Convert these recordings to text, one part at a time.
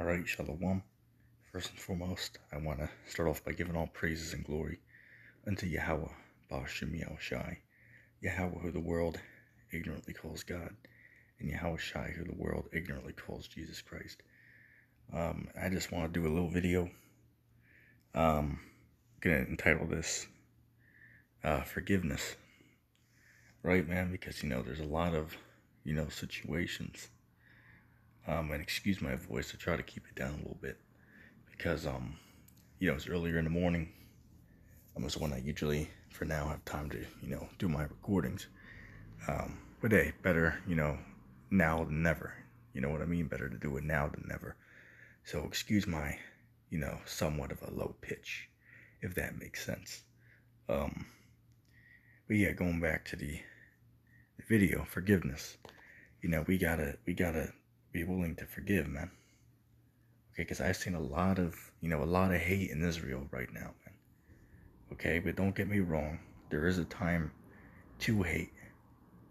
Alright, Shalom. First and foremost, I want to start off by giving all praises and glory unto Yahweh, Ba'ashem Yahushai, Yahweh who the world ignorantly calls God, and Yahushai who the world ignorantly calls Jesus Christ. I just want to do a little video. Gonna entitle this Forgiveness. Right, man? Because, there's a lot of, situations. And excuse my voice, I try to keep it down a little bit. Because, it's earlier in the morning. It's when I usually, for now, have time to, do my recordings. But hey, better, now than never. You know what I mean? Better to do it now than never. So excuse my, somewhat of a low pitch, if that makes sense. But yeah, going back to the video, forgiveness. We gotta be willing to forgive, man. Okay, because I've seen a lot of hate in Israel right now, man. Okay, but don't get me wrong. There is a time to hate.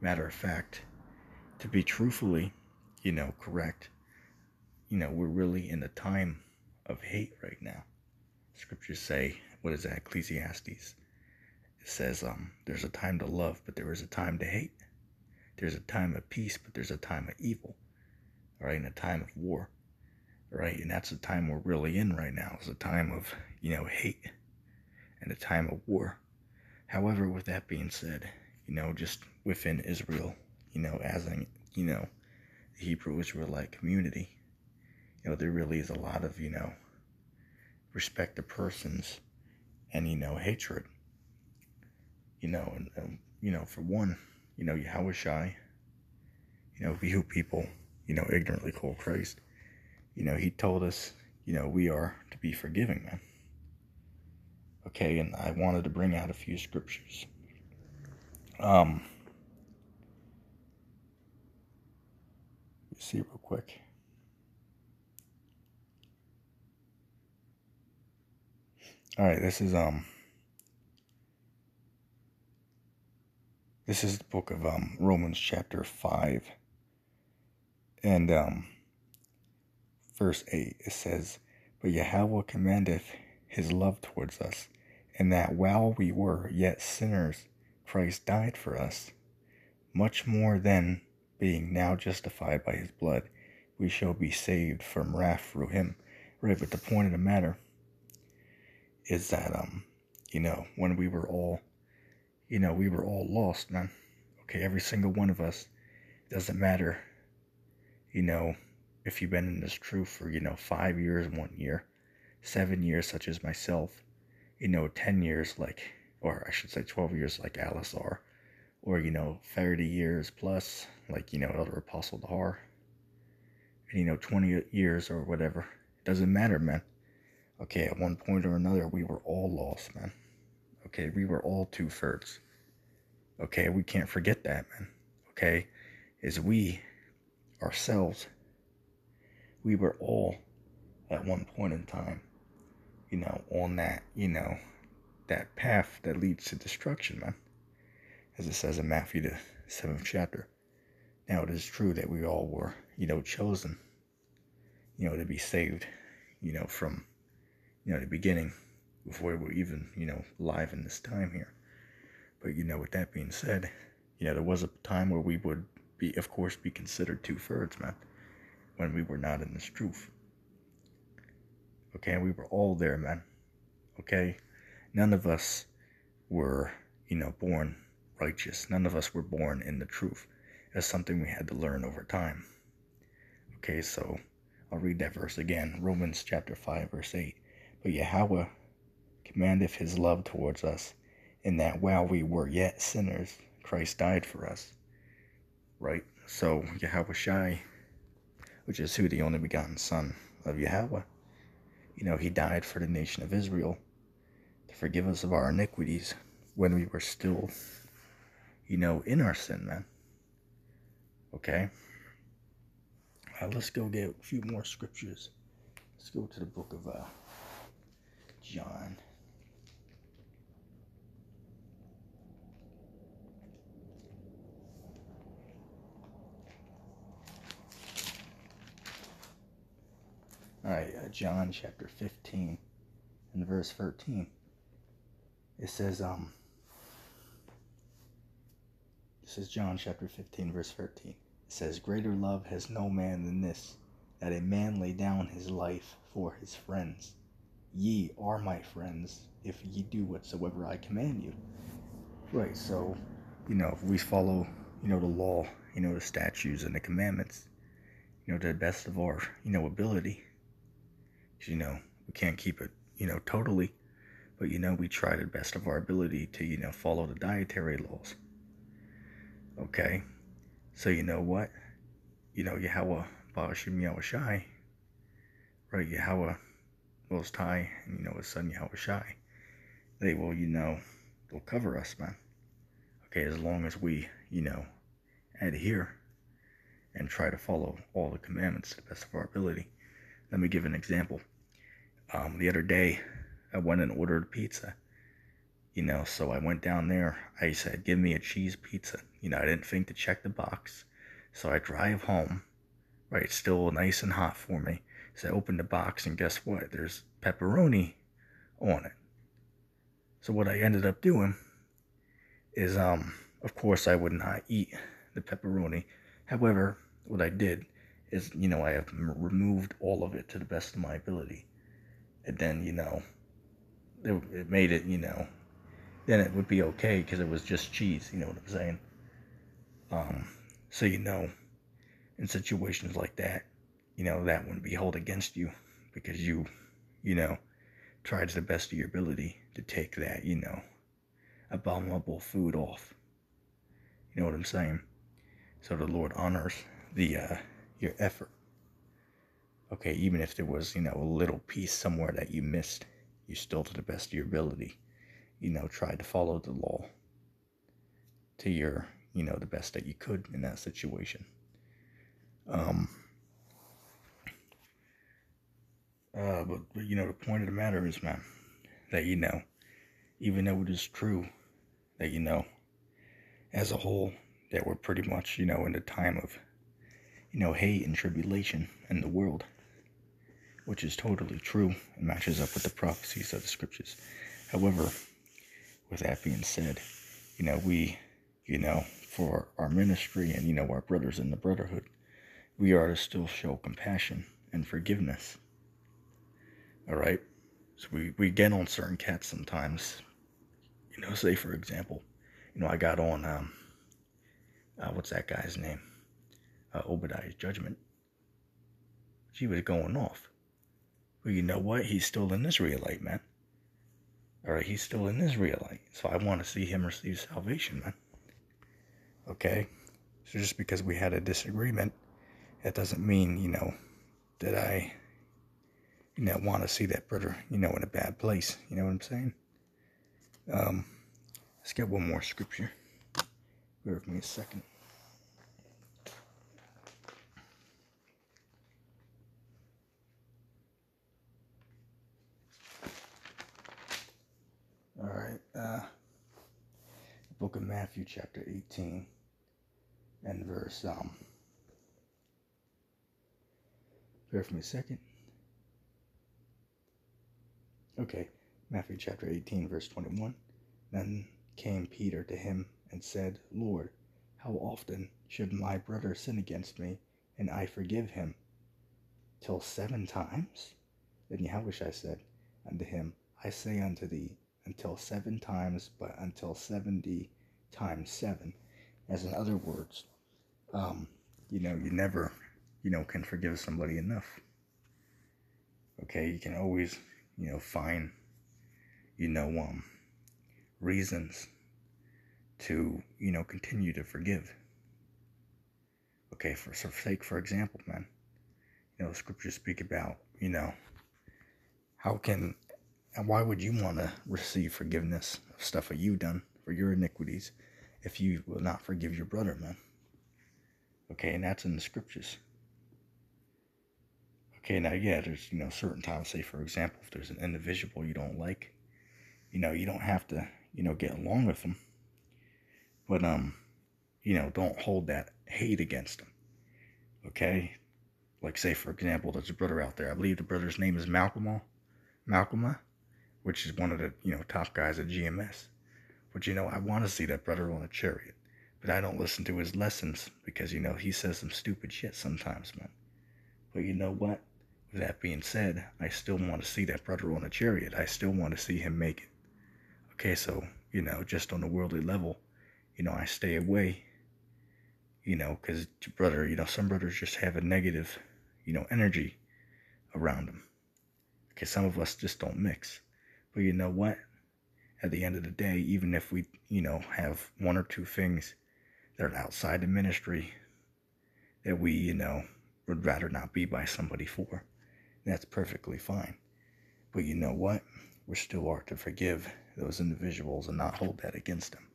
Matter of fact, to be truthfully, correct, we're really in a time of hate right now. Scriptures say, what is that? Ecclesiastes. It says, there's a time to love, but there is a time to hate. There's a time of peace, but there's a time of evil. All right, and a time of war. Right, and that's the time we're really in right now. It's a time of, hate and a time of war. However, with that being said, just within Israel, as in, the Hebrew Israelite community, there really is a lot of, respect to persons and, hatred. For one, Yahushai, who people, ignorantly call Christ, he told us, we are to be forgiving, man. Okay, and I wanted to bring out a few scriptures. Let's see real quick. All right, this is the book of Romans chapter 5 and verse 8. It says, "But Yahweh commandeth his love towards us, and that while we were yet sinners, Christ died for us. Much more then, being now justified by his blood, we shall be saved from wrath through him." Right, but the point of the matter is that, when we were all, we were all lost, man. Okay, every single one of us. Doesn't matter, if you've been in this truth for, 5 years, 1 year, 7 years, such as myself, 10 years, or I should say 12 years, like Alisar, or, 30 years plus, like, Elder Apostle Dahar, and, 20 years or whatever. It doesn't matter, man. Okay, at one point or another, we were all lost, man. Okay, we were all two-thirds. Okay, we can't forget that, man. Okay, is we, ourselves, we were all, at one point in time, on that, that path that leads to destruction, man. As it says in Matthew, the 7th chapter. Now, it is true that we all were, chosen, to be saved, from, the beginning, before we were even, alive in this time here. But, with that being said, there was a time where we would be, of course, be considered two-thirds, man, when we were not in this truth. Okay, we were all there, man. Okay, none of us were, born righteous. None of us were born in the truth. That's something we had to learn over time. Okay, so I'll read that verse again. Romans chapter 5, verse 8. "But Yahweh commandeth his love towards us, in that while we were yet sinners, Christ died for us." Right? So Yahushai, which is who? The only begotten Son of Yahweh. He died for the nation of Israel to forgive us of our iniquities when we were still, in our sin, man. Okay? Let's go get a few more scriptures. Let's go to the book of John. All right, John chapter 15 and verse 13. It says, this is John chapter 15, verse 13. It says, greater love has no man than this, that a man lay down his life for his friends. Ye are my friends, if ye do whatsoever I command you. Right, so, if we follow, the law, the statutes and the commandments, to the best of our, ability. We can't keep it, totally, but, we try to the best of our ability to, follow the dietary laws. Okay, so you know what? Yahweh Ba'ashim Yahushai, right? Yahweh Most High, and his son Yahushai, they will, they'll cover us, man. Okay, as long as we, adhere and try to follow all the commandments to the best of our ability. Let me give an example. The other day, I went and ordered pizza. So I went down there. I said, give me a cheese pizza. I didn't think to check the box. So I drive home. Right, it's still nice and hot for me. So I open the box, and guess what? There's pepperoni on it. So what I ended up doing is, of course, I would not eat the pepperoni. However, what I did is, I have removed all of it to the best of my ability. And then, it made it, then it would be okay because it was just cheese, you know what I'm saying? So, in situations like that, that wouldn't be held against you because you tried to the best of your ability to take that, abominable food off. You know what I'm saying? So the Lord honors the your effort. Okay, even if there was, a little piece somewhere that you missed, you still, to the best of your ability, tried to follow the law to your, the best that you could in that situation. But the point of the matter is, man, that, even though it is true that, as a whole, that we're pretty much, in the time of, hate and tribulation in the world, which is totally true and matches up with the prophecies of the scriptures. However, with that being said, we, for our ministry and, our brothers in the brotherhood, we are to still show compassion and forgiveness. All right? So we get on certain cats sometimes. Say, for example, I got on, what's that guy's name? Obadiah's Judgment. She was going off. Well, you know what? He's still an Israelite, man. All right, he's still an Israelite. So I want to see him receive salvation, man. Okay? So just because we had a disagreement, that doesn't mean, that I, want to see that brother, in a bad place. You know what I'm saying? Let's get one more scripture. Bear with me a second. All right. The book of Matthew, chapter 18, and verse, bear with me a second. Okay. Matthew, chapter 18, verse 21. Then came Peter to him and said, Lord, how often should my brother sin against me, and I forgive him? Till 7 times? Then Yahushua said unto him, I say unto thee, until 7 times, but until 70 times 7. As in other words, you never, can forgive somebody enough. Okay, you can always, find, reasons to, continue to forgive. Okay, for sake, for example, man, scriptures speak about, why would you want to receive forgiveness of stuff that you've done for your iniquities if you will not forgive your brother, man? Okay, and that's in the scriptures. Okay, now, yeah, there's, certain times, say, for example, if there's an individual you don't like, you don't have to, get along with them. But, don't hold that hate against them. Okay? Like, say, for example, there's a brother out there. I believe the brother's name is Malcolm, which is one of the, top guys at GMS. But, I want to see that brother on a chariot. But I don't listen to his lessons because, he says some stupid shit sometimes, man. But you know what? With that being said, I still want to see that brother on a chariot. I still want to see him make it. Okay, so, just on a worldly level, I stay away, because some brothers just have a negative, energy around them. Okay, some of us just don't mix. But you know what? At the end of the day, even if we, have one or two things that are outside the ministry that we, would rather not be by somebody for, that's perfectly fine. But you know what? We still are to forgive those individuals and not hold that against them.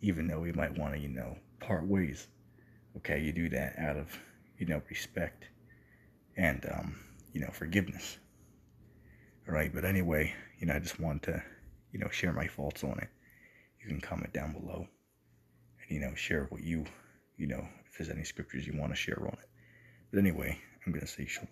Even though we might want to, part ways. Okay, you do that out of, respect and, forgiveness. All right, but anyway, I just want to, share my thoughts on it. You can comment down below and, share what you, if there's any scriptures you want to share on it. But anyway, I'm going to say shalom.